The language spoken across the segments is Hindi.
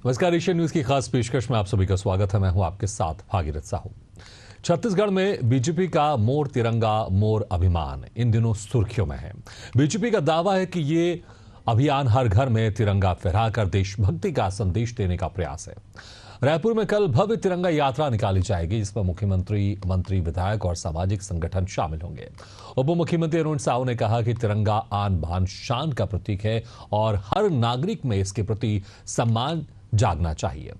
नमस्कार, एशियन न्यूज की खास पेशकश में आप सभी का स्वागत है। मैं हूं आपके साथ भागीरथ साहू। छत्तीसगढ़ में बीजेपी का मोर तिरंगा मोर अभिमान इन दिनों सुर्खियों में है। बीजेपी का दावा है कि ये अभियान हर घर में तिरंगा फहराकर देशभक्ति का संदेश देने का प्रयास है। रायपुर में कल भव्य तिरंगा यात्रा निकाली जाएगी, जिसमें मुख्यमंत्री, मंत्री, विधायक और सामाजिक संगठन शामिल होंगे। उप मुख्यमंत्री अरुण साहू ने कहा कि तिरंगा आन बान शान का प्रतीक है और हर नागरिक में इसके प्रति सम्मान जागना चाहिए।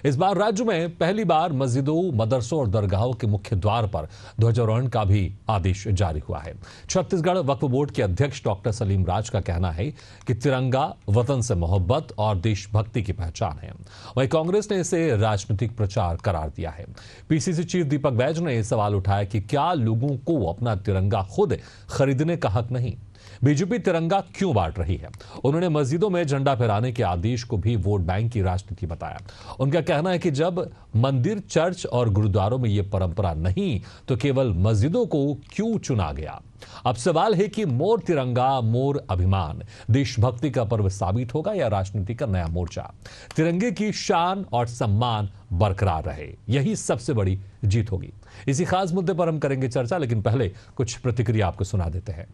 इस बार राज्य में पहली बार मस्जिदों, मदरसों और दरगाहों के मुख्य द्वार पर ध्वजारोहण का भी आदेश जारी हुआ है। छत्तीसगढ़ वक्फ बोर्ड के अध्यक्ष डॉक्टर सलीम राज का कहना है कि तिरंगा वतन से मोहब्बत और देशभक्ति की पहचान है। वहीं कांग्रेस ने इसे राजनीतिक प्रचार करार दिया है। पीसीसी चीफ दीपक बैज ने सवाल उठाया कि क्या लोगों को अपना तिरंगा खुद खरीदने का हक नहीं? बीजेपी तिरंगा क्यों बांट रही है? उन्होंने मस्जिदों में झंडा फहराने के आदेश को भी वोट बैंक की राजनीति बताया। उनका कहना है कि जब मंदिर, चर्च और गुरुद्वारों में यह परंपरा नहीं तो केवल मस्जिदों को क्यों चुना गया? अब सवाल है कि मोर तिरंगा मोर अभिमान देशभक्ति का पर्व साबित होगा या राजनीति का नया मोर्चा? तिरंगे की शान और सम्मान बरकरार रहे, यही सबसे बड़ी जीत होगी। इसी खास मुद्दे पर हम करेंगे चर्चा, लेकिन पहले कुछ प्रतिक्रिया आपको सुना देते हैं।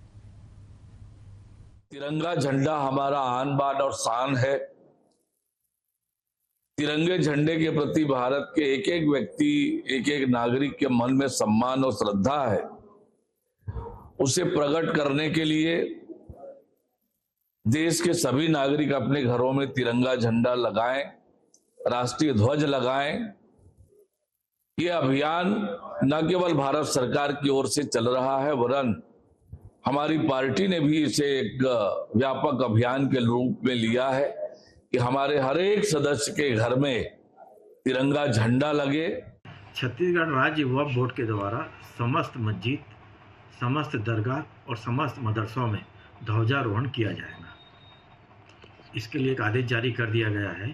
तिरंगा झंडा हमारा आन बान और शान है। तिरंगे झंडे के प्रति भारत के एक एक व्यक्ति, एक एक नागरिक के मन में सम्मान और श्रद्धा है। उसे प्रकट करने के लिए देश के सभी नागरिक अपने घरों में तिरंगा झंडा लगाएं, राष्ट्रीय ध्वज लगाएं। यह अभियान न केवल भारत सरकार की ओर से चल रहा है, वरन हमारी पार्टी ने भी इसे एक व्यापक अभियान के रूप में लिया है कि हमारे हर एक सदस्य के घर में तिरंगा झंडा लगे। छत्तीसगढ़ राज्य वक्फ बोर्ड के द्वारा समस्त मस्जिद, समस्त दरगाह और समस्त मदरसों में ध्वजारोहण किया जाएगा। इसके लिए एक आदेश जारी कर दिया गया है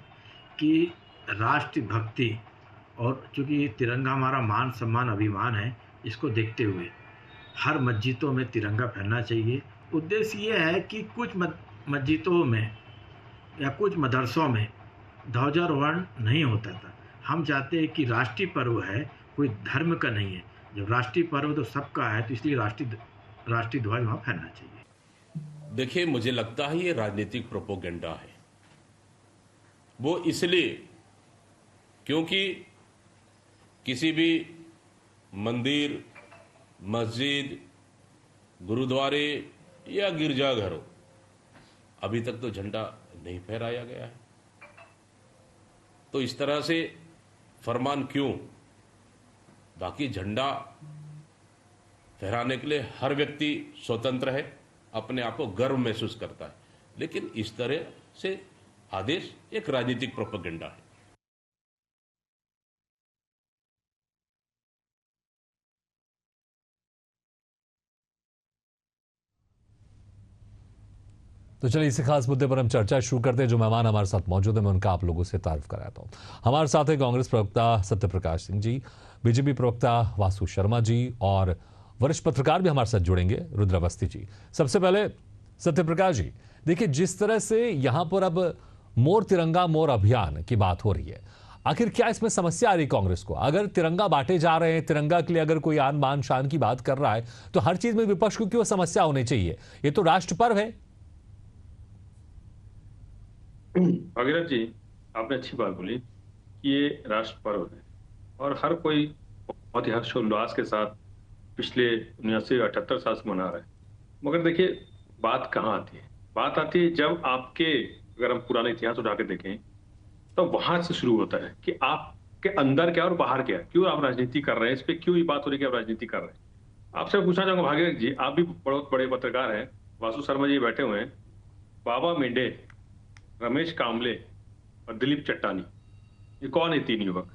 कि राष्ट्रीय भक्ति और चूँकि तिरंगा हमारा मान सम्मान अभिमान है, इसको देखते हुए हर मस्जिदों में तिरंगा फहरना चाहिए। उद्देश्य ये है कि कुछ मस्जिदों में या कुछ मदरसों में ध्वजारोहण नहीं होता था। हम चाहते हैं कि राष्ट्रीय पर्व है, कोई धर्म का नहीं है। जब राष्ट्रीय पर्व तो सबका है, तो इसलिए राष्ट्रीय ध्वज वहाँ फहरना चाहिए। देखिए, मुझे लगता है ये राजनीतिक प्रोपोगेंडा है। वो इसलिए क्योंकि किसी भी मंदिर, मस्जिद, गुरुद्वारे या गिरजाघरों अभी तक तो झंडा नहीं फहराया गया है। तो इस तरह से फरमान क्यों? बाकी झंडा फहराने के लिए हर व्यक्ति स्वतंत्र है, अपने आप को गर्व महसूस करता है, लेकिन इस तरह से आदेश एक राजनीतिक प्रोपेगेंडा है। तो चलिए इसी खास मुद्दे पर हम चर्चा शुरू करते हैं। जो मेहमान हमारे साथ मौजूद है, मैं उनका आप लोगों से तारुफ कराता हूं। हमारे साथ है कांग्रेस प्रवक्ता सत्यप्रकाश सिंह जी, बीजेपी प्रवक्ता वासु शर्मा जी और वरिष्ठ पत्रकार भी हमारे साथ जुड़ेंगे, रुद्र अवस्थी जी। सबसे पहले सत्यप्रकाश जी, देखिए जिस तरह से यहां पर अब मोर तिरंगा मोर अभियान की बात हो रही है, आखिर क्या इसमें समस्या आ रही कांग्रेस को? अगर तिरंगा बांटे जा रहे हैं, तिरंगा के लिए अगर कोई आन बान शान की बात कर रहा है, तो हर चीज में विपक्ष को क्यों समस्या होनी चाहिए? ये तो राष्ट्र पर्व है। भागीरथ जी, आपने अच्छी बात बोली कि ये राष्ट्र पर्व है और हर कोई बहुत ही हर्षोल्लास के साथ पिछले 79-78 साल से मना रहा है। मगर देखिए, बात कहाँ आती है? बात आती है जब आपके, अगर हम पुराना इतिहास उठा के देखें तो वहां से शुरू होता है कि आपके अंदर क्या और बाहर क्या, क्यों आप राजनीति कर रहे हैं, इस पे क्यों ये बात हो रही है कि आप राजनीति कर रहे हैं। आपसे पूछना चाहूंगा भागीरथ जी, आप भी बहुत बड़े पत्रकार हैं, वासु शर्मा जी बैठे हुए हैं, बाबा मेंढे, रमेश कामले और दिलीप चट्टानी, ये कौन है तीन युवक?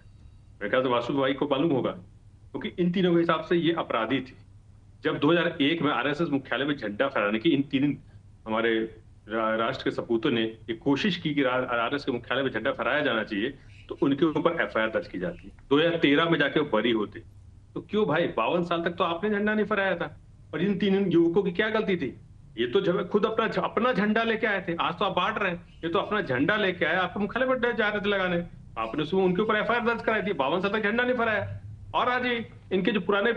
मेरे ख्याल से वासु भाई को मालूम होगा, क्योंकि इन तीनों के हिसाब से ये अपराधी थे। जब 2001 में आरएसएस मुख्यालय में झंडा फहराने की इन तीन हमारे राष्ट्र के सपूतों ने ये कोशिश की कि आरएसएस के मुख्यालय में झंडा फहराया जाना चाहिए, तो उनके ऊपर एफआईआर दर्ज की जाती है। 2013 में जाके वो बरी होते। तो क्यों भाई, 52 साल तक तो आपने झंडा नहीं फहराया था, और इन तीन युवकों की क्या गलती थी? ये तो जब खुद अपना झंडा लेके आए थे, आज तो आप बांट रहे हैं। ये तो अपना झंडा लेके आए, आपके मुख्यालय पर जा रहे थे लगाने, आपने सुबह उनके ऊपर एफआईआर दर्ज कराई थी, 52 साल तक झंडा नहीं फहराया। और आज इनके जो पुराने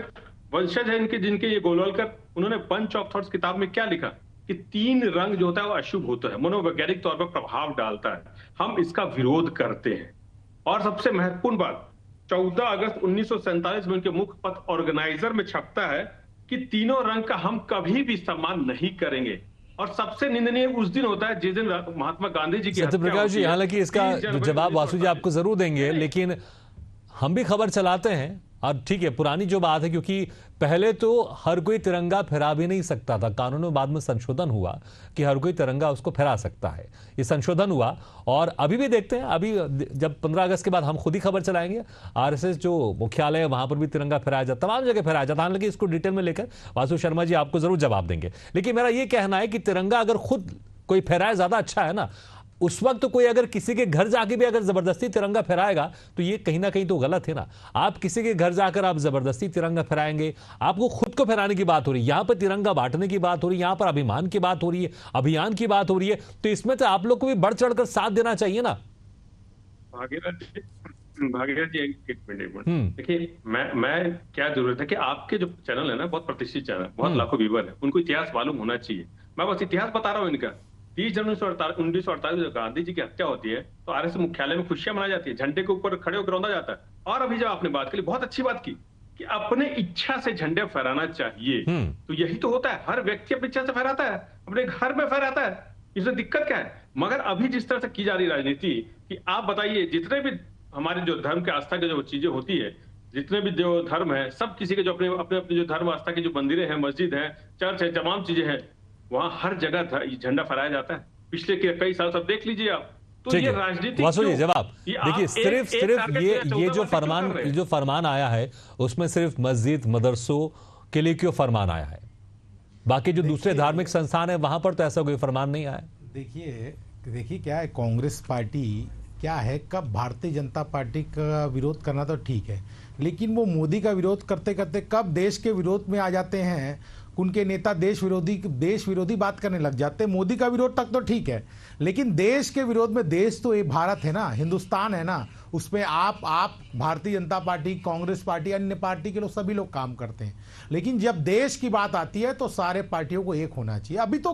वंशज है, जिनके ये गोलवलकर, उन्होंने बंच ऑफ थॉट्स किताब में क्या लिखा कि 3 रंग जो होता है वो अशुभ होता है, मनोवैज्ञानिक तौर पर प्रभाव डालता है, हम इसका विरोध करते हैं। और सबसे महत्वपूर्ण बात, 14 अगस्त 1947 में उनके मुख्य पत्र ऑर्गेनाइजर में छपता है कि तीनों रंग का हम कभी भी सम्मान नहीं करेंगे। और सबसे निंदनीय उस दिन होता है जिस दिन महात्मा गांधी जी की सत्यप्रकाश जी, हालांकि इसका जवाब वासु जी आपको जरूर देंगे, लेकिन हम भी खबर चलाते हैं। और ठीक है, पुरानी जो बात है, क्योंकि पहले तो हर कोई तिरंगा फहरा भी नहीं सकता था, कानून में बाद में संशोधन हुआ कि हर कोई तिरंगा उसको फहरा सकता है, ये संशोधन हुआ। और अभी भी देखते हैं, अभी जब 15 अगस्त के बाद हम खुद ही खबर चलाएंगे, आरएसएस जो मुख्यालय है वहां पर भी तिरंगा फहराया जाता, तमाम जगह फहराया जाता। हालांकि इसको डिटेल में लेकर वासु शर्मा जी आपको जरूर जवाब देंगे, लेकिन मेरा ये कहना है कि तिरंगा अगर खुद कोई फहराए ज्यादा अच्छा है ना। उस वक्त तो कोई अगर किसी के घर जाके भी अगर जबरदस्ती तिरंगा फहराएगा तो ये कहीं ना कहीं तो गलत है ना। आप किसी के घर जाकर आप जबरदस्ती तिरंगा फहराएंगे, आपको खुद को फहराने की बात हो रही है, यहां पर तिरंगा बांटने की बात हो रही है, यहां पर अभिमान की बात हो रही है, अभियान की बात हो रही है, तो इसमें तो आप लोग को भी बढ़ चढ़कर साथ देना चाहिए ना। भागीरथ जी एक मिनट देखिए, मैं क्या जरूरत है कि आपके जो चैनल है ना, बहुत प्रतिष्ठित चैनल, बहुत लाखों व्यूवर है, उनको इतिहास मालूम होना चाहिए। मैं बस इतिहास बता रहा हूँ इनका। 30 जनवरी 1948 जब गांधी जी की हत्या होती है तो आरएसएस मुख्यालय में खुशियां मनाई जाती है, झंडे के ऊपर खड़े होकर रौंदा जाता है। और अभी जब आपने बात की, बहुत अच्छी बात की कि अपने इच्छा से झंडे फहराना चाहिए, तो यही तो होता है, हर व्यक्ति अपनी इच्छा से फहराता है, अपने घर में फहराता है, इसमें दिक्कत क्या है। मगर अभी जिस तरह से की जा रही राजनीति कि आप बताइए, जितने भी हमारे जो धर्म के आस्था की जो चीजें होती है, जितने भी जो धर्म है, सब किसी के जो अपने अपने जो धर्म आस्था की जो मंदिरें हैं, मस्जिद है, चर्च है, तमाम चीजें हैं, वहां हर जगह झंडा फहराया जाता है। पिछले कई साल सब देख लीजिए आप। तो ये राजनीति वासु जी जवाब देखिए, सिर्फ ये जो फरमान आया है उसमें सिर्फ मस्जिद मदरसों के लिए क्यों फरमान आया है? बाकी जो दूसरे धार्मिक संस्थान है वहां पर तो ऐसा कोई फरमान नहीं आया। देखिए क्या है, कांग्रेस पार्टी क्या है, कब भारतीय जनता पार्टी का विरोध करना तो ठीक है, लेकिन वो मोदी का विरोध करते करते कब देश के विरोध में आ जाते हैं, उनके नेता देश विरोधी बात करने लग जाते हैं। मोदी का विरोध तक तो ठीक है, लेकिन देश के विरोध में, देश तो ये भारत है ना, हिंदुस्तान है ना, उसमें आप भारतीय जनता पार्टी, कांग्रेस पार्टी, अन्य पार्टी के लोग, सभी लोग काम करते हैं। लेकिन जब देश की बात आती है तो सारे पार्टियों को एक होना चाहिए। अभी तो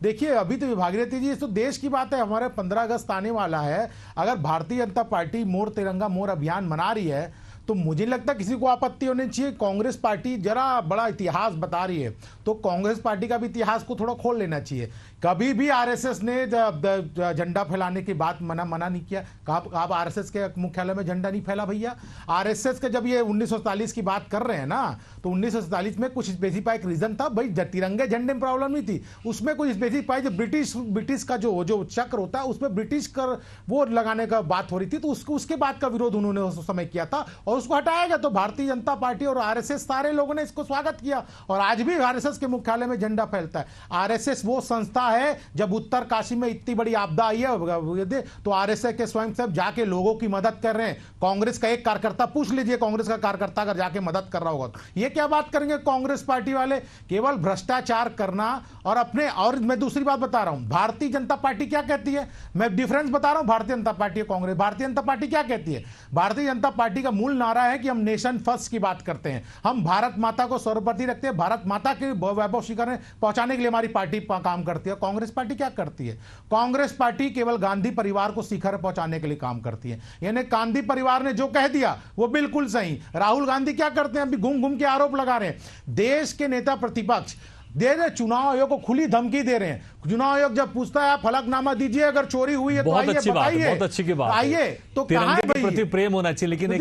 देखिए, अभी तो भागीरथी जी, तो देश की बात है, हमारे 15 अगस्त आने वाला है। अगर भारतीय जनता पार्टी मोर तिरंगा मोर अभियान मना रही है तो मुझे लगता किसी को आपत्ति होनी चाहिए। कांग्रेस पार्टी जरा बड़ा इतिहास बता रही है तो कांग्रेस पार्टी का भी इतिहास को थोड़ा खोल लेना चाहिए। कभी भी आरएसएस ने झंडा फैलाने की बात मना नहीं किया। आप आरएसएस के मुख्यालय में झंडा नहीं फैला भैया। आरएसएस के जब ये 1947 की बात कर रहे हैं ना, तो 1947 में कुछ स्पेसिफाइड रीजन था भाई, तिरंगे झंडे में प्रॉब्लम नहीं थी, उसमें कुछ स्पेसिफाइड ब्रिटिश का जो चक्र होता है उसमें ब्रिटिश कर वो लगाने का बात हो रही थी, तो उसके बाद का विरोध उन्होंने उस समय किया था और उसको हटाया गया। तो भारतीय जनता पार्टी और आरएसएस सारे लोगों ने इसको स्वागत किया और आज भी आरएसएस के मुख्यालय में झंडा फैलता है। आरएसएस वो संस्था है, जब उत्तर काशी में इतनी बड़ी आपदा आई है तो आरएसएस के स्वयंसेवक जाके लोगों की मदद कर रहे हैं। कांग्रेस का एक कार्यकर्ता पूछ लीजिए, कांग्रेस का कार्यकर्ता अगर जाके मदद कर रहा होगा तो ये क्या बात करेंगे कांग्रेस पार्टी वाले, केवल भ्रष्टाचार करना और अपने। और मैं दूसरी बात बता रहा हूं, भारतीय जनता पार्टी क्या कहती है, मैं डिफरेंस बता रहा हूं भारतीय जनता पार्टी और कांग्रेस। भारतीय जनता पार्टी क्या कहती है, भारतीय जनता पार्टी का मूल नारा है कि हम नेशन फर्स्ट की बात करते हैं, हम भारत माता को सर्वोपरि रखते हैं, भारत माता के वैभव शिखर पहुंचाने के लिए हमारी पार्टी काम करती है। कांग्रेस पार्टी क्या करती है, कांग्रेस पार्टी केवल गांधी परिवार को शिखर पहुंचाने के लिए काम करती है। यानी गांधी परिवार ने जो कह दिया वो बिल्कुल सही। राहुल गांधी क्या करते हैं, अभी घूम घूम के आरोप लगा रहे हैं। देश के नेता प्रतिपक्ष दे रहे, चुनाव आयोग को खुली धमकी दे रहे हैं। चुनाव आयोग जब पूछता है फलकनामा दीजिए, अगर चोरी हुई है तो आइए बताइए, बहुत अच्छी की बात आइए। तो तिरंगे के प्रति प्रेम होना चाहिए, लेकिन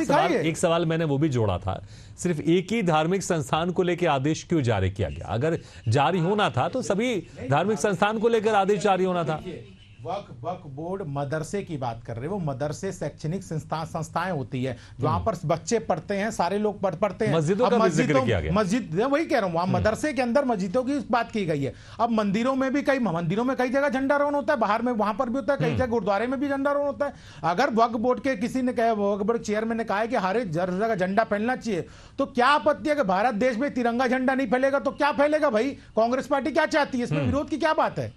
एक सवाल मैंने वो भी जोड़ा था, सिर्फ एक ही धार्मिक संस्थान को लेकर आदेश क्यों जारी किया गया? अगर जारी होना था तो सभी धार्मिक संस्थान को लेकर आदेश जारी होना था। वक्फ बोर्ड मदरसे की बात कर रहे हैं। वो मदरसे शैक्षणिक संस्थाएं होती है जहां पर बच्चे पढ़ते हैं, सारे लोग पढ़ते हैं। मस्जिदों का भी जिक्र किया गया। मस्जिद, वही कह रहा हूं, वहां मदरसे के अंदर मस्जिदों की बात की गई है। अब मंदिरों में भी कई जगह झंडारोहण होता है, बाहर में वहां पर भी होता है, कई जगह गुरुद्वारे में भी झंडारोहण होता है। अगर वक्फ बोर्ड के किसी ने कहा, वक्फ बोर्ड चेयरमैन ने कहा है कि हर एक जगह झंडा फैलना चाहिए, तो क्या आपत्ति है कि भारत देश में तिरंगा झंडा नहीं फैलेगा तो क्या फैलेगा भाई? कांग्रेस पार्टी क्या चाहती है? इसमें विरोध की क्या बात है?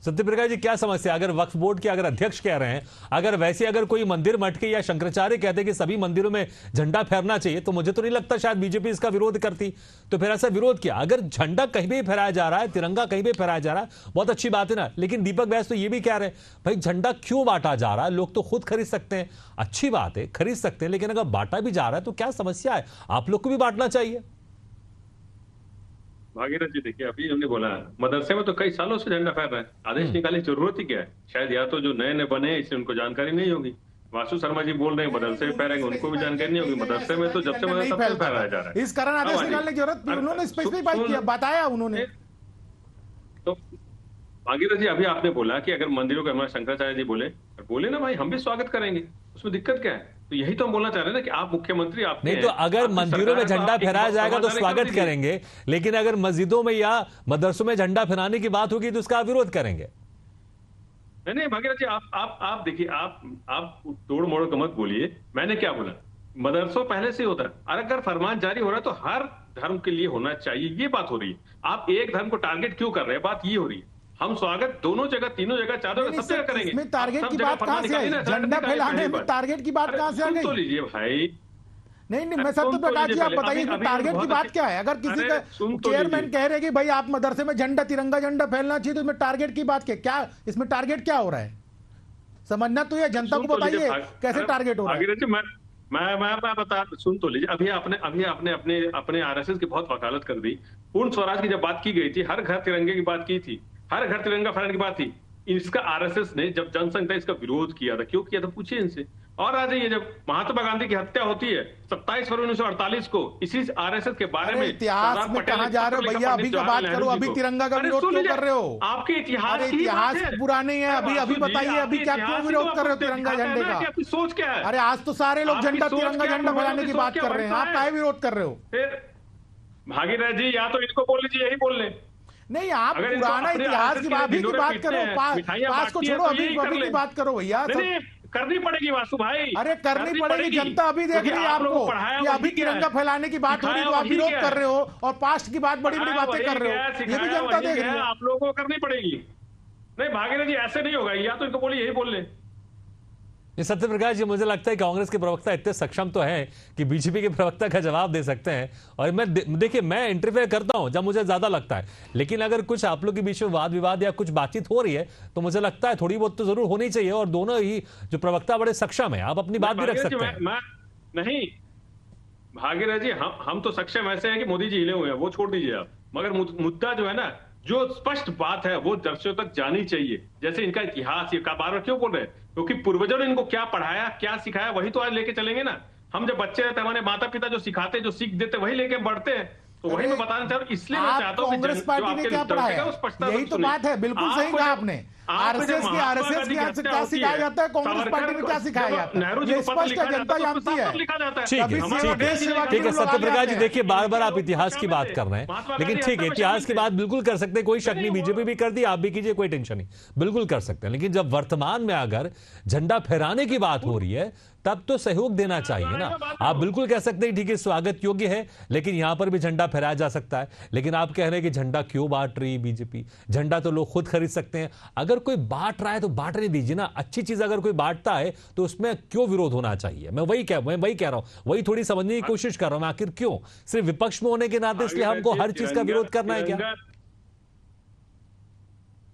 सत्यप्रकाश जी, क्या समस्या? अगर वक्फ बोर्ड के अगर अध्यक्ष कह रहे हैं, अगर कोई मंदिर मठ के या शंकराचार्य कहते हैं कि सभी मंदिरों में झंडा फहरना चाहिए, तो मुझे तो नहीं लगता शायद बीजेपी इसका विरोध करती। तो फिर ऐसा विरोध किया। अगर झंडा कहीं भी फहराया जा रहा है, तिरंगा कहीं भी फहराया जा रहा है, बहुत अच्छी बात है ना। लेकिन दीपक बैस तो ये भी कह रहे हैं भाई झंडा क्यों बांटा जा रहा है? लोग तो खुद खरीद सकते हैं, अच्छी बात है, खरीद सकते हैं, लेकिन अगर बांटा भी जा रहा है तो क्या समस्या है? आप लोग को भी बांटना चाहिए। भागीरथ जी, देखिए अभी हमने बोला मदरसे में तो कई सालों से झंडा फहर रहा है, आदेश निकालने की जरूरत ही क्या है? शायद या तो जो नए बने इसलिए उनको जानकारी नहीं होगी। वासु शर्मा जी बोल रहे हैं मदरसे में फहराएंगे, उनको भी जानकारी नहीं होगी। मदरसे में तो जब से मदरसा तब से फहराया जा रहा है, इस कारण आदेश निकालने की जरूरत उन्होंने स्पेसिफिक बताया उन्होंने। तो भागीरथ जी, अभी आपने बोला कि अगर मंदिरों का, हमारे शंकराचार्य जी बोले ना भाई हम भी स्वागत करेंगे, उसमें दिक्कत क्या है? तो यही तो हम बोलना चाह रहे हैं ना कि आप मुख्यमंत्री आप नहीं, तो अगर मंदिरों में झंडा फहराया जाएगा तो स्वागत करेंगे, लेकिन अगर मस्जिदों में या मदरसों में झंडा फहराने की बात होगी तो उसका विरोध करेंगे। नहीं भागीरथ जी, आप देखिए, आप तोड़ मोड़ का मत बोलिए। मैंने क्या बोला? मदरसों पहले से होता है, और अगर फरमान जारी हो रहा है तो हर धर्म के लिए होना चाहिए, ये बात हो रही है। आप एक धर्म को टारगेट क्यों कर रहे हैं? बात ये हो रही है। हम स्वागत दोनों जगह, तीनों जगह, चारों जगह, सब जगह करेंगे। इसमें टारगेट की बात कहां से आई? झंडा फैलाने में टारगेट की बात कहां से आ गई? तो लीजिए भाई। नहीं, मैं सत्यप्रकाश जी, आप बताइए कि टारगेट की बात क्या है? अगर किसी का चेयरमैन कह रहे कि भाई आप मदरसे में तिरंगा झंडा फैलना चाहिए, तो इसमें टारगेट की बात क्या? इसमें टारगेट क्या हो रहा है? समझना तो ये जनता को बताइए कैसे टारगेट हो रहा है। मैं बता, सुन तो लीजिए। अभी आपने अपने आरएसएस की बहुत वकालत कर दी। पूर्ण स्वराज की जब बात की गई थी, हर घर तिरंगे की बात की थी, हर घर तिरंगा फहराने की बात थी। इसका आरएसएस ने जब जनसंघ इसका विरोध किया था, क्यों किया था पूछिए इनसे। और आ जाइए, जब महात्मा गांधी की हत्या होती है 27 फरवरी 1948 को, इसी आरएसएस के बारे में इतिहास में कहां जा रहे हो भैया? अभी का बात करो, अभी तिरंगा का विरोध क्यों कर रहे हो? आपके इतिहास पुराने हैं, अभी बताइए, अभी क्या क्यों विरोध कर रहे हो तिरंगा झंडे का? आपकी सोच क्या है? अरे आज तो सारे लोग तिरंगा झंडा फहराने की बात कर रहे हैं, आप काहे विरोध कर रहे हो? फिर भागीरथ जी, या तो इनको बोल लीजिए, यही बोल लें। नहीं, आप पुराना इतिहास की बात करो, पास को छोड़ो, अभी की बात करो भैया। करनी पड़ेगी वासु भाई। अरे करनी पड़ेगी, जनता अभी देख रही है आपको कि अभी तिरंगा फैलाने की बात हो रही है तो आप विरोध कर रहे हो, और पास्ट की बात बड़ी बातें कर रहे हो, ये भी जनता देख रही है। आप लोगों को करनी पड़ेगी। नहीं भागीरथ जी, ऐसे नहीं होगा, या तो इनको बोलिए, यही बोल ले। सत्यप्रकाश जी, मुझे लगता है कांग्रेस के प्रवक्ता इतने सक्षम तो हैं कि बीजेपी के प्रवक्ता का जवाब दे सकते हैं। और मैं इंटरफेयर करता हूं जब मुझे ज्यादा लगता है, लेकिन अगर कुछ आप लोग के बीच में वाद विवाद या कुछ बातचीत हो रही है तो मुझे लगता है थोड़ी बहुत तो जरूर होनी चाहिए। और दोनों ही जो प्रवक्ता बड़े सक्षम है, आप अपनी बात भी रख सकते हैं। नहीं भागीरथ जी, हम तो सक्षम ऐसे हैं कि मोदी जी हिले हुए हैं, वो छोड़ दीजिए आप। मगर मुद्दा जो है ना, जो स्पष्ट बात है वो दर्शकों तक जानी चाहिए। जैसे इनका इतिहास, ये बार बार क्यों बोल रहे हैं? क्योंकि पूर्वजों ने इनको क्या पढ़ाया, क्या सिखाया, वही तो आज लेके चलेंगे ना। हम जब बच्चे रहते, हमारे माता पिता जो सिखाते, जो सीख देते, वही लेके बढ़ते हैं। तो वही मैं बताना चाहता हूं, इसलिए मैं चाहता हूं कांग्रेस पार्टी ने क्या पढ़ाया, यही तो बात है। बिल्कुल सही कहा आपने। आरएसएस की क्या सिखाया जाता है, कांग्रेस पार्टी में क्या सिखाया जाता है, ये स्पष्ट है, जनता जानती है। ठीक है सत्यप्रकाश जी, देखिए बार बार आप इतिहास की बात कर रहे हैं, लेकिन ठीक है, इतिहास की बात बिल्कुल कर सकते हैं, कोई शक नहीं। बीजेपी भी कर दी, आप भी कीजिए, कोई टेंशन नहीं, बिल्कुल कर सकते हैं। लेकिन जब वर्तमान में अगर झंडा फहराने की बात हो रही है तब तो सहयोग देना चाहिए ना। आप बिल्कुल कह सकते हैं ठीक है, स्वागत योग्य है, लेकिन यहां पर भी झंडा फहराया जा सकता है। लेकिन आप कह रहे हैं कि झंडा क्यों बांट रही बीजेपी? झंडा तो लोग खुद खरीद सकते हैं। अगर कोई बांट रहा है तो बांटने दीजिए ना। अच्छी चीज अगर कोई बांटता है तो उसमें क्यों विरोध होना चाहिए? मैं वही कह रहा हूं, वही थोड़ी समझने की कोशिश कर रहा हूं। आखिर क्यों? सिर्फ विपक्ष में होने के नाते इसलिए हमको हर चीज का विरोध करना है क्या?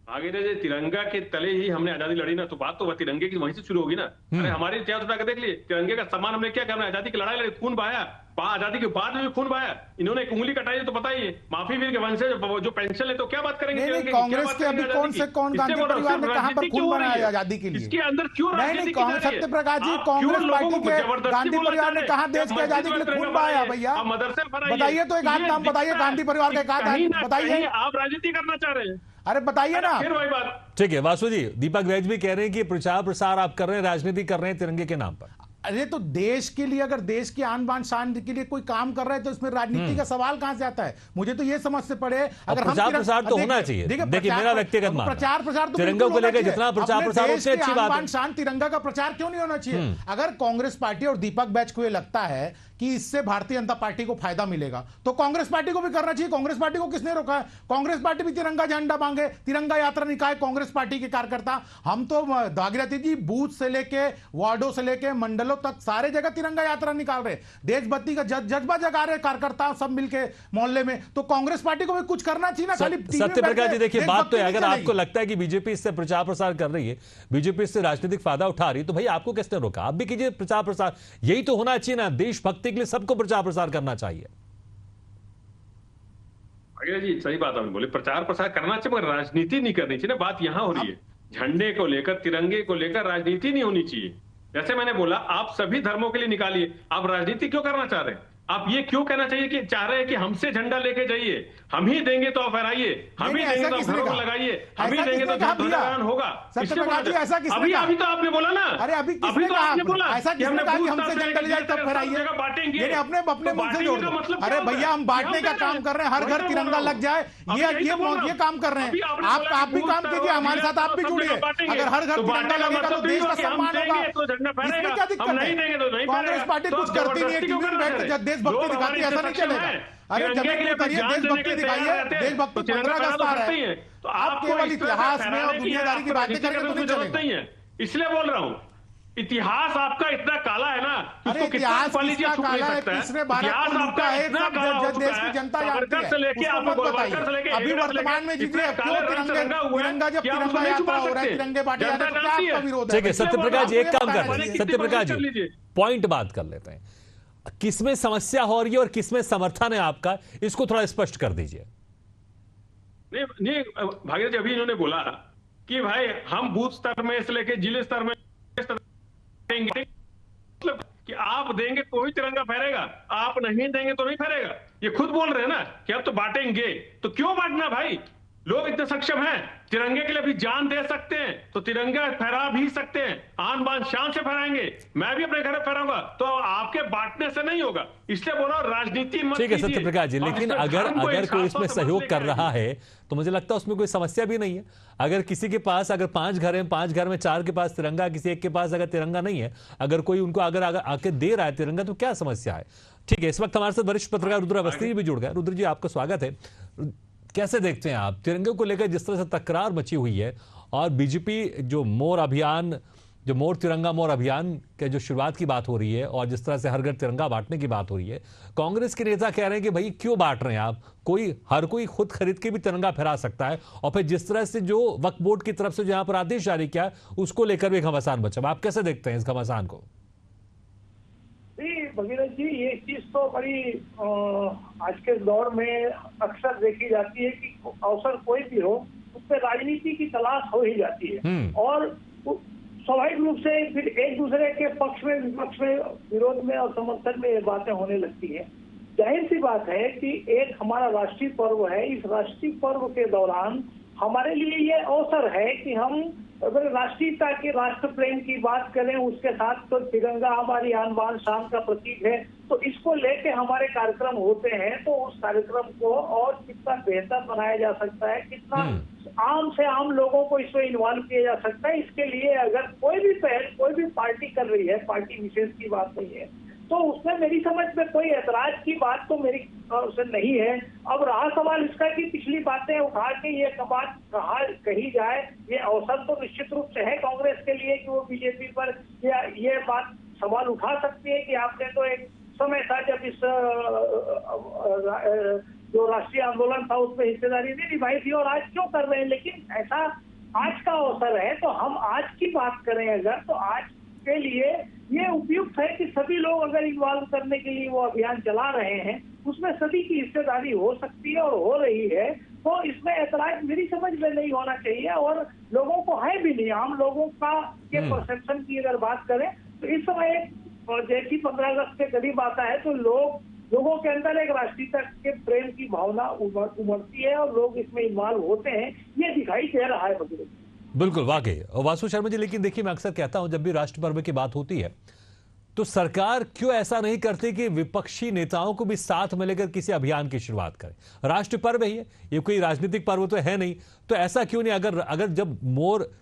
आगे तिरंगा के तले ही हमने आजादी लड़ी ना, तो बात तो तिरंगे की वहीं से शुरू होगी ना। अरे हमारे इतिहास उठा के देख लिए, तिरंगे का सम्मान हमने क्या करना है? आजादी की लड़ाई लड़ी, खून बहाया, आजादी के बाद में भी खून बहाया। इन्होंने एक उंगली कटाई तो बताइए, माफी वीर के वंशज जो पेंशन है तो क्या बात करेंगे? कांग्रेस के अभी कौन गांधी परिवार ने कहां पर खून बनाया आजादी के लिए? इसके अंदर क्यों नहीं, सत्यप्रकाश जी, कांग्रेस पार्टी के गांधी परिवार ने कहा देश की आजादी के लिए खून बहाया? भैया मदरसे बताइए तो, एक आध नाम बताइए गांधी परिवार का, एक आध बताइए। आप राजनीति करना चाह रहे हैं। अरे बताइए ना। फिर वही बात। ठीक है वासु जी, दीपक वैज भी कह रहे हैं कि प्रचार प्रसार आप कर रहे हैं, राजनीति कर रहे हैं तिरंगे के नाम पर। अरे तो देश के लिए, अगर देश की आन बान शान के लिए कोई काम कर रहा है तो इसमें राजनीति का सवाल कहां से आता है? मुझे तो ये समझ से पड़े अगर हम प्रचार प्रसार तो होना चाहिए। देखिए मेरा व्यक्तिगत मानना है, प्रचार प्रसार तो तिरंगे को लेकर जितना प्रचार प्रसार उससे अच्छी बात है। शान तिरंगा का प्रचार क्यों नहीं होना चाहिए? अगर कांग्रेस पार्टी और दीपक बैच को ये लगता है कि इससे भारतीय जनता पार्टी को फायदा मिलेगा तो कांग्रेस पार्टी को भी करना चाहिए। कांग्रेस पार्टी को किसने रोका है? कांग्रेस पार्टी भी तिरंगा झंडा मांगे, तिरंगा यात्रा निकाय कांग्रेस पार्टी के कार्यकर्ता। हम तो भागीरथी जी बूथ से लेके वार्डों से लेके मंडलों तक सारे जगह तिरंगा यात्रा निकाल रहे, देशभक्ति का जज्बा जगा रहे कार्यकर्ता सब मिलके मोहल्ले में। तो कांग्रेस पार्टी को भी कुछ करना चाहिए ना। खाली सत्य प्रकाश जी देखिए बात तो है, अगर आपको लगता है कि बीजेपी इससे प्रचार प्रसार कर रही है, बीजेपी इससे राजनीतिक फायदा उठा रही है, तो भाई आपको किसने रोका? आप भी कीजिए प्रचार प्रसार। यही तो होना चाहिए ना, देशभक्ति के लिए सबको प्रचार प्रसार करना चाहिए। अगर जी सही बात आपने बोली, प्रचार प्रसार करना चाहिए मगर राजनीति नहीं करनी चाहिए ना। बात यहां हो रही है झंडे को लेकर, तिरंगे को लेकर राजनीति नहीं होनी चाहिए। जैसे मैंने बोला आप सभी धर्मों के लिए निकालिए, आप राजनीति क्यों करना चाह रहे हैं? आप ये क्यों कहना चाहिए कि चाह रहे हैं कि हमसे झंडा लेके जाइए, हम ही देंगे तो आप फहराइए, हम ही देंगे तो आप घरों में लगाइए, हम ही देंगे तो ध्वजारोहण होगा। अभी अभी तो आपने बोला ना, अरे अभी तो आपने बोला ऐसा किसने कहा कि हमसे झंडा ले जाए तब फहराइए? बांटेंगे अपने मुंह से जोड़ दो। अरे भैया हम बांटने का काम कर रहे हैं, हर घर तिरंगा लग जाए, ये काम कर रहे हैं। आप भी काम कीजिए, हमारे साथ आप भी जुड़िए। अगर हर घर तिरंगा लगेगा तो देश का सम्मान होगा। इसमें क्या दिक्कत है? कांग्रेस पार्टी कुछ करती नहीं है, टीवी में बैठ देशभक्ति दिखाती है, ऐसा नहीं चलेगा। अरे जमीन में उतरिए, देशभक्ति दिखाइए। देशभक्ति 15 अगस्त आ रहा है, तो आप केवल इतिहास में और दुनियादारी की बातें करेंगे तो नहीं चलेगा। इसलिए बोल रहा हूं, इतिहास आपका इतना काला है ना, अरे इतिहास किसका काला है? किसने भारत को लूटा है? सब देश की जनता जानती है, उसको मत बताइए। अभी वर्तमान में जितने क्यों तिरंगा जब तिरंगा यात्रा हो रहा है, तिरंगे बांटे जा रहे हैं, तो क्या आपका विरोध है? ठीक है सत्यप्रकाश जी, एक काम करते हैं, सत्यप्रकाज जी पॉइंट बात कर लेते हैं। किसमें समस्या हो रही है और किसमें समर्थन है आपका, इसको थोड़ा स्पष्ट कर दीजिए। नहीं भागीरथ जी, अभी इन्होंने बोला कि भाई हम बूथ स्तर में से लेके जिले स्तर में देंगे, मतलब कि आप देंगे तो ही तिरंगा फहरेगा, आप नहीं देंगे तो नहीं फहरेगा। ये खुद बोल रहे हैं ना कि अब तो बांटेंगे, तो क्यों बांटना भाई? लोग इतने सक्षम हैं, तिरंगे के लिए भी जान दे सकते हैं, तो तिरंगा फहरा भी सकते हैं, आन बान शान से फहराएंगे। मैं भी अपने घर में फहराऊंगा, तो आपके बांटने से नहीं होगा। इसलिए बोला राजनीति मत कीजिए। ठीक है सत्यप्रकाश जी, लेकिन अगर कोई इसमें सहयोग कर रहा है तो मुझे लगता है उसमें कोई समस्या भी नहीं है। अगर किसी के पास अगर 5 घर हैं, 5 घर में 4 के पास तिरंगा, किसी एक के पास अगर तिरंगा नहीं है, अगर कोई उनको अगर आके दे रहा है तिरंगा, तो क्या समस्या है? ठीक है, इस वक्त हमारे साथ वरिष्ठ पत्रकार रुद्र अवस्थी भी जुड़ गए। रुद्र जी आपका स्वागत है। कैसे देखते हैं आप तिरंगे को लेकर जिस तरह से तकरार मची हुई है, और बीजेपी जो मोर अभियान, जो मोर तिरंगा मोर अभियान के जो शुरुआत की बात हो रही है, और जिस तरह से हर घर तिरंगा बांटने की बात हो रही है, कांग्रेस के नेता कह रहे हैं कि भाई क्यों बांट रहे हैं आप? हर कोई खुद खरीद के भी तिरंगा फहरा सकता है। और फिर जिस तरह से जो वक्फ बोर्ड की तरफ से जो यहाँ पर आदेश जारी किया, उसको लेकर भी घमासान बचा। आप कैसे देखते हैं इस घमासान को? भगीरथ जी, ये चीज तो बड़ी आज के दौर में अक्सर देखी जाती है कि अवसर कोई भी हो उसमें राजनीति की तलाश हो ही जाती है, और स्वाभाविक रूप से फिर एक दूसरे के पक्ष में विपक्ष में विरोध में और समर्थन में ये बातें होने लगती है। जाहिर सी बात है कि एक हमारा राष्ट्रीय पर्व है, इस राष्ट्रीय पर्व के दौरान हमारे लिए ये अवसर है कि हम अगर राष्ट्रीयता के राष्ट्र प्रेम की बात करें, उसके साथ तो तिरंगा हमारी आन बान शान का प्रतीक है, तो इसको लेके हमारे कार्यक्रम होते हैं। तो उस कार्यक्रम को और कितना बेहतर बनाया जा सकता है, कितना आम से आम लोगों को इसमें इन्वॉल्व किया जा सकता है, इसके लिए अगर कोई भी पहल कोई भी पार्टी कर रही है, पार्टी विशेष की बात नहीं है, तो उसमें मेरी समझ में कोई ऐतराज की बात तो मेरी से नहीं है। अब रहा सवाल इसका कि पिछली बातें उठा के ये बात कही जाए, ये अवसर तो निश्चित रूप से है कांग्रेस के लिए कि वो बीजेपी पर ये बात सवाल उठा सकती है कि आपने तो एक समय था जब इस जो राष्ट्रीय आंदोलन था उसमें हिस्सेदारी नहीं निभाई थी, और आज क्यों कर रहे हैं? लेकिन ऐसा आज का अवसर है, तो हम आज की बात करें अगर, तो आज के लिए ये उपयुक्त है कि सभी लोग अगर इन्वॉल्व करने के लिए वो अभियान चला रहे हैं, उसमें सभी की हिस्सेदारी हो सकती है और हो रही है, तो इसमें ऐतराज मेरी समझ में नहीं होना चाहिए, और लोगों को है भी नहीं। आम लोगों का के परसेप्शन की अगर बात करें तो इस समय जैसी 15 अगस्त के करीब आता है तो लोग लोगों के अंदर एक राष्ट्रीयता के प्रेम की भावना उमड़ती है और लोग इसमें इन्वॉल्व होते हैं, ये दिखाई दे रहा है बगैर। बिल्कुल, वाकई। और वासु शर्मा जी, लेकिन देखिए, मैं अक्सर कहता हूं जब भी राष्ट्र पर्व की बात होती है तो सरकार क्यों ऐसा नहीं करती कि विपक्षी नेताओं को भी साथ में लेकर किसी अभियान की शुरुआत करे। राष्ट्र पर्व है ये कोई राजनीतिक पर्व तो है नहीं, तो ऐसा क्यों नहीं, अगर जब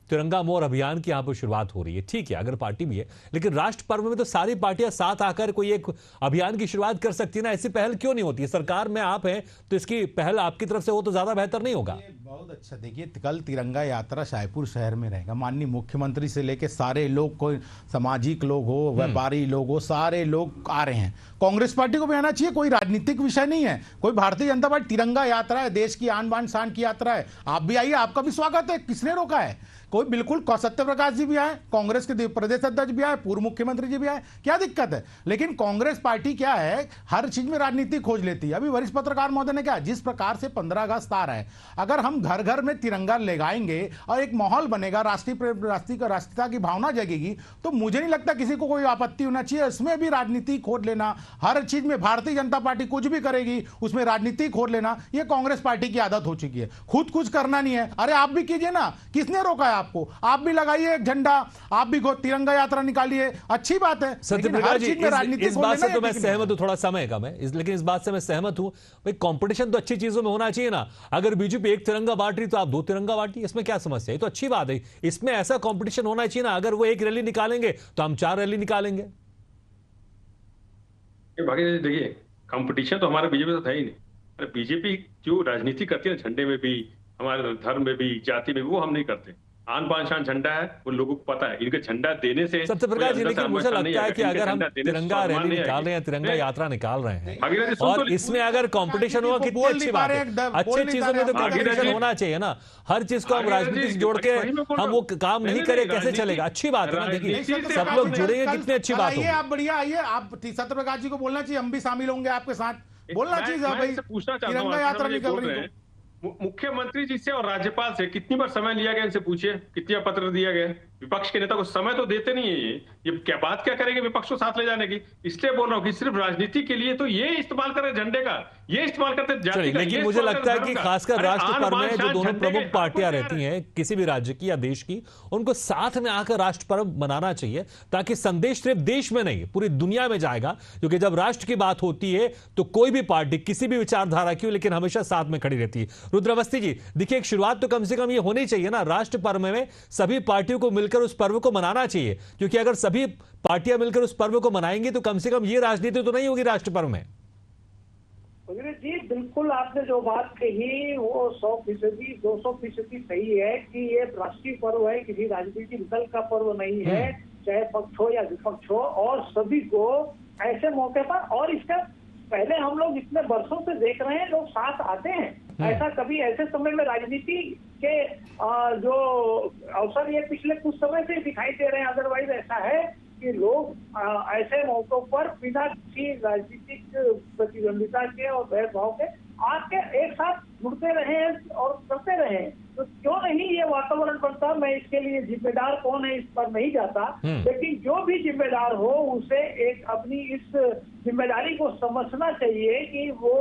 तिरंगा मोर अभियान की यहां पर शुरुआत हो रही है, ठीक है, अगर पार्टी भी है, लेकिन राष्ट्र पर्व में तो सारी पार्टियां साथ आकर कोई एक अभियान की शुरुआत कर सकती है ना। ऐसी पहल क्यों नहीं होती? सरकार में आप हैं तो इसकी पहल आपकी तरफ से हो तो ज्यादा बेहतर नहीं होगा? बहुत अच्छा। देखिए, कल तिरंगा यात्रा शाहपुर शहर में रहेगा। माननीय मुख्यमंत्री से लेकर सारे लोग, कोई सामाजिक लोग हो, व्यापारी लोग हो, सारे लोग आ रहे हैं। कांग्रेस पार्टी को भी आना चाहिए, कोई राजनीतिक विषय नहीं है। कोई भारतीय जनता पार्टी, तिरंगा यात्रा है, देश की आन बान शान की यात्रा है। आप भी आइए, आपका भी स्वागत है, किसने रोका है? कोई बिल्कुल, सत्य प्रकाश जी भी आए, कांग्रेस के प्रदेश अध्यक्ष भी आए, पूर्व मुख्यमंत्री जी भी आए, क्या दिक्कत है? लेकिन कांग्रेस पार्टी क्या है, हर चीज में राजनीति खोज लेती है। अभी वरिष्ठ पत्रकार महोदय ने कहा, जिस प्रकार से 15 अगस्त आ रहा है, अगर हम घर घर में तिरंगा लगाएंगे और एक माहौल बनेगा, राष्ट्रीयता की भावना जगेगी, तो मुझे नहीं लगता किसी को कोई आपत्ति होना चाहिए। इसमें भी राजनीति खोज लेना, हर चीज में भारतीय जनता पार्टी कुछ भी करेगी उसमें राजनीति खोज लेना, यह कांग्रेस पार्टी की आदत हो चुकी है। खुद कुछ करना नहीं है, अरे आप भी कीजिए ना, किसने रोका है आपको? आप भी लगाइए एक झंडा, आप भी तिरंगा यात्रा निकालिए, अच्छी बात है। सत्य प्रकाश जी, इस बात से तो मैं सहमत हूं, थोड़ा समय कम है लेकिन इस बात से मैं सहमत हूं, भाई कंपटीशन तो अच्छी चीजों में होना चाहिए ना। अगर बीजेपी एक तिरंगा बांट रही तो आप 2 तिरंगा बांटिए, इसमें क्या समस्या है? तो अच्छी बात है, इसमें ऐसा कंपटीशन होना चाहिए ना। अगर वो एक रैली निकालेंगे तो हम 4 रैली निकालेंगे। देखिए, कंपटीशन तो हमारे बीजेपी से है ही नहीं। अरे बीजेपी जो राजनीति करती है झंडे में भी, हमारे धर्म में भी, जाति में भी, वो हम नहीं करते। आन बान शान झंडा है, वो लोगों को पता है। इनके झंडा देने से सत्य प्रकाश जी, लेकिन मुझे लगता है कि अगर हम तिरंगा रैली निकाल रहे हैं, तिरंगा यात्रा निकाल रहे हैं, और इसमें अगर कंपटीशन हुआ, कितनी अच्छी बात है। अच्छी चीजों में तो कंपटीशन होना चाहिए ना। हर चीज को हम राजनीति से जोड़ के हम वो काम नहीं करें, कैसे चलेगा? अच्छी बात है ना। देखिए, सब लोग जुड़ेंगे, कितनी अच्छी बात है। आप बढ़िया आइए, आप सत्य प्रकाश जी को बोलना चाहिए, हम भी शामिल होंगे आपके साथ। बोलना चाहिए भाई, तिरंगा यात्रा निकल रही है। मुख्यमंत्री जी से और राज्यपाल से कितनी बार समय लिया गया, इनसे पूछिए कितनी बार पत्र दिया गया। विपक्ष के नेता को समय तो देते नहीं है। ये क्या बात क्या करेंगे विपक्ष को साथ ले जाने की? इसलिए बोल रहा हूँ कि सिर्फ राजनीति के लिए तो ये इस्तेमाल करे झंडे का, ये इस्तेमाल करते जाति का। लेकिन मुझे लगता है कि खासकर राष्ट्र पर्व में जो दोनों प्रमुख पार्टियां रहती हैं किसी भी राज्य की या देश की, उनको साथ में आकर राष्ट्र पर्व मनाना चाहिए, ताकि संदेश सिर्फ देश में नहीं पूरी दुनिया में जाएगा। क्योंकि जब राष्ट्र की बात होती है तो कोई भी पार्टी किसी भी विचारधारा की हो, लेकिन हमेशा साथ में खड़ी रहती है। रुद्र अवस्थी जी, देखिए, एक शुरुआत तो कम से कम ये होनी चाहिए ना। राष्ट्र पर्व में सभी पार्टियों को मिलकर उस पर्व को मनाना चाहिए, क्योंकि अगर सभी पार्टियां मिलकर उस पर्व को मनाएंगी तो कम से कम ये राजनीति तो नहीं होगी राष्ट्र पर्व में। जी बिल्कुल, आपने जो बात कही वो 100%, 200% सही है कि ये राष्ट्रीय पर्व है, किसी राजनीतिक दल का पर्व नहीं है, चाहे पक्ष हो या विपक्ष हो, और सभी को ऐसे मौके पर, और इसका पहले हम लोग इतने वर्षों से देख रहे हैं, लोग साथ आते हैं। ऐसा कभी ऐसे समय में राजनीति के जो अवसर ये पिछले कुछ समय से दिखाई दे रहे हैं, अदरवाइज ऐसा है कि लोग ऐसे मौकों पर बिना किसी राजनीतिक प्रतिद्वंदिता के और भेदभाव के आके एक साथ जुड़ते रहे हैं और करते रहे हैं। तो क्यों नहीं ये वातावरण बनता? मैं इसके लिए जिम्मेदार कौन है इस पर नहीं जाता, लेकिन जो भी जिम्मेदार हो उसे एक अपनी इस जिम्मेदारी को समझना चाहिए कि वो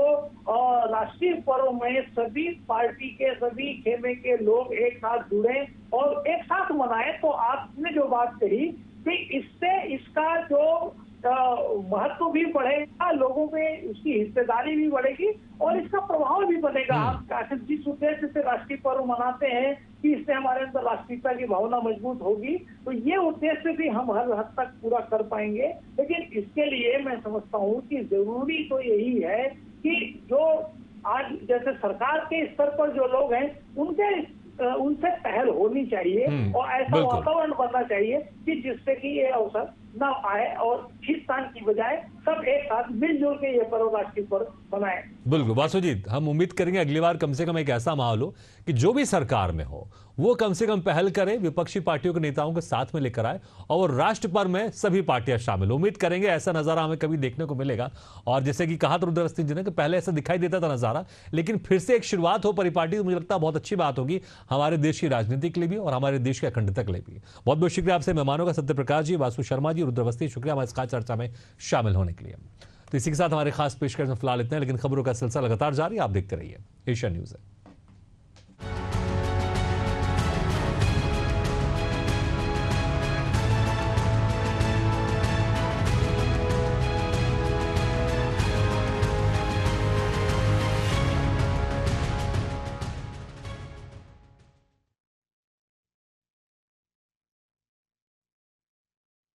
राष्ट्रीय पर्व में सभी पार्टी के, सभी खेमे के लोग एक साथ जुड़े और एक साथ मनाएं। तो आपने जो बात कही कि इससे इसका जो महत्व भी बढ़ेगा, लोगों में उसकी हिस्सेदारी भी बढ़ेगी और इसका प्रभाव भी बनेगा। हम आखिर जिस उद्देश्य से राष्ट्रीय पर्व मनाते हैं कि इससे हमारे अंदर राष्ट्रीयता की भावना मजबूत होगी, तो ये उद्देश्य भी हम हर हद तक पूरा कर पाएंगे। लेकिन इसके लिए मैं समझता हूँ कि जरूरी तो यही है कि जो आज जैसे सरकार के स्तर पर जो लोग हैं उनसे पहल होनी चाहिए और ऐसा वातावरण बनना चाहिए कि जिससे कि ये अवसर न आए और खींचतान की बजाय सब एक साथ मिलजुल के ये पर्व राष्ट्रीय पर्व मनाएं। बिल्कुल वासुजीत, हम उम्मीद करेंगे अगली बार कम से कम एक ऐसा माहौल हो कि जो भी सरकार में हो वो कम से कम पहल करे, विपक्षी पार्टियों के नेताओं को साथ में लेकर आए और राष्ट्र पर्व में सभी पार्टियां शामिल। उम्मीद करेंगे ऐसा नजारा हमें कभी देखने को मिलेगा। और जैसे कि कहा रुद्र अवस्थी जी ने कि पहले ऐसा दिखाई देता था नजारा, लेकिन फिर से एक शुरुआत हो परिपाटी, तो मुझे लगता है बहुत अच्छी बात होगी हमारे देश की राजनीति के लिए भी और हमारे देश की अखंडता के लिए भी। बहुत बहुत शुक्रिया आपसे मेहमानों का, सत्य प्रकाश जी, वासु शर्मा जी, रुद्र अवस्थी, शुक्रिया हमारे इस खास चर्चा में शामिल होने के लिए। तो इसी के साथ हमारे खास पेशकश में फिलहाल इतना है, लेकिन खबरों का सिलसिला लगातार जारी, आप देखते रहिए एशिया न्यूज़ है।